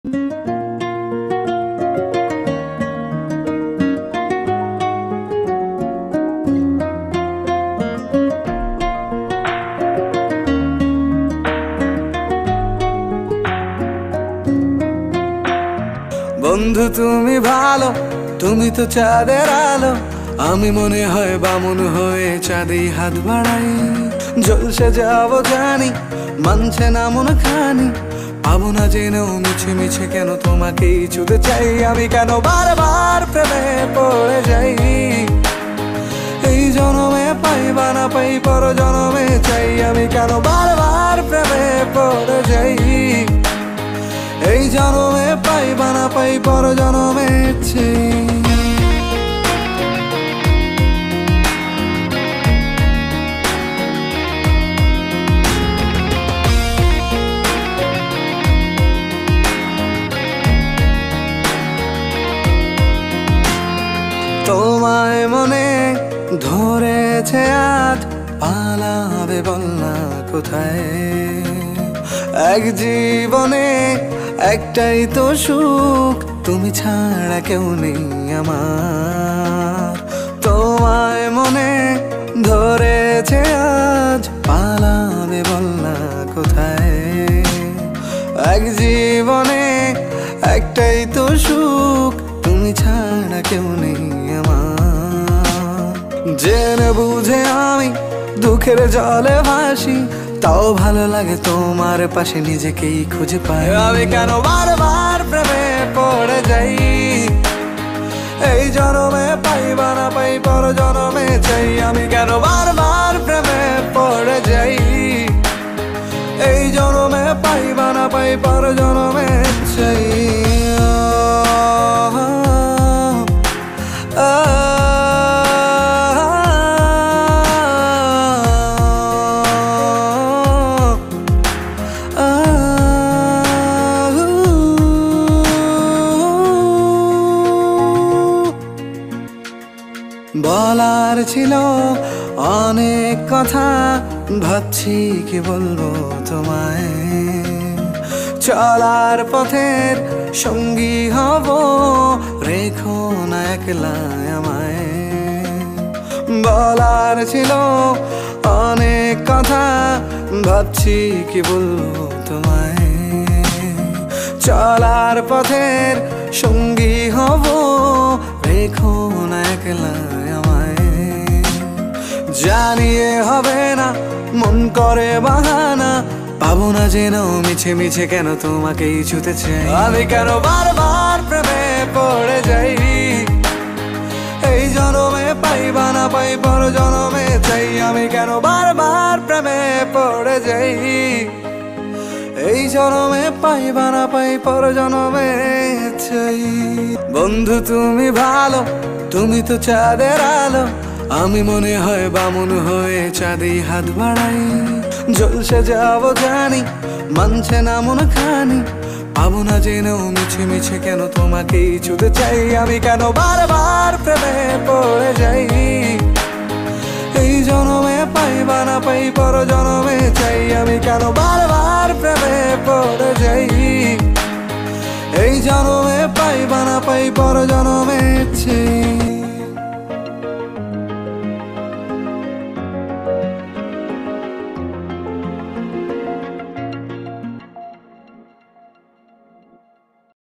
বন্ধু তুমি ভালো, তুমি তো চাঁদের আলো। আমি মনে হয় বামুন হয়ে চাঁদে হাত বাড়াই। জলসে যাবো জানি, মানছে না মন খানি। পাবো না জেনেও মিছে মিছে কেন তোমাকেই ছুতে চাই। আমি কেন বারবার প্রেমে পড়ে যাই। এই জনমে পাই বা না পাই, পর জনমে চাই। আমি কেন বারবার প্রেমে পড়ে যাই। এই জনমে পাই বা না পাই, পর জনমে চাই। তোমায় মনে ধরেছে আজ, পালাবে বল না কোথায়। এক জীবনে একটাই তো সুখ, তুমি ছাড়া কেউ নেই আমার। তোমায় মনে ধরেছে আজ, পালাবে বল না কোথায়। এক জীবনে একটাই তো সুখ, তুমি ছাড়া কেউ নেই আমার। জেনে বুঝে আমি দুঃখের জলে ভাসি, তাও ভালো লাগে তোমার পাশে নিজেকেই খুঁজে পাই। আমি কেন বারবার প্রেমে পড়ে যাই। এই জনমে পাই বা না পাই, পর জনমে চাই। আমি কেন বারবার প্রেমে পড়ে যাই। এই জনমে পাই বা না পাই, পর জনমে চাই। বলার ছিল অনেক কথা, ভাবছি কি বলবো তোমায়। চলার পথের সঙ্গী হব, রেখো না একলা আমায়। বলার ছিল অনেক কথা, ভাবছি কি বলবো তোমায়। চলার পথের সঙ্গী হব, রেখো না একলা আমায়। জানিয়ে হবে না, মন করে বাহানা। পাবো না জেনেও মিছে মিছে কেন তোমাকেই ছুতে চাই। আমি কেন বারবার প্রেমে পড়ে যাই। এই জনমে পাই বা না পাই, পর জনমে চাই। আমি কেন বারবার প্রেমে পড়ে যাই। এই জনমে পাই বা না পাই, পর জনমে চাই। বন্ধু তুমি ভালো, তুমি তো চাঁদের আলো। আমি মনে হয় বামুন হয়ে চাঁদে হাত বাড়াই। জলসে যাবো জানি, মানছে না মন খানি। পাবো না জেনেও মিছে মিছে কেন তোমাকেই ছুতে চাই। আমি কেন বারবার প্রেমে পড়ে যাই। এই জনমে পাই বা না পাই, পর জনমে চাই। আমি কেন বারবার প্রেমে পড়ে যাই। এই জনমে পাই বা না পাই, পর জনমে চাই।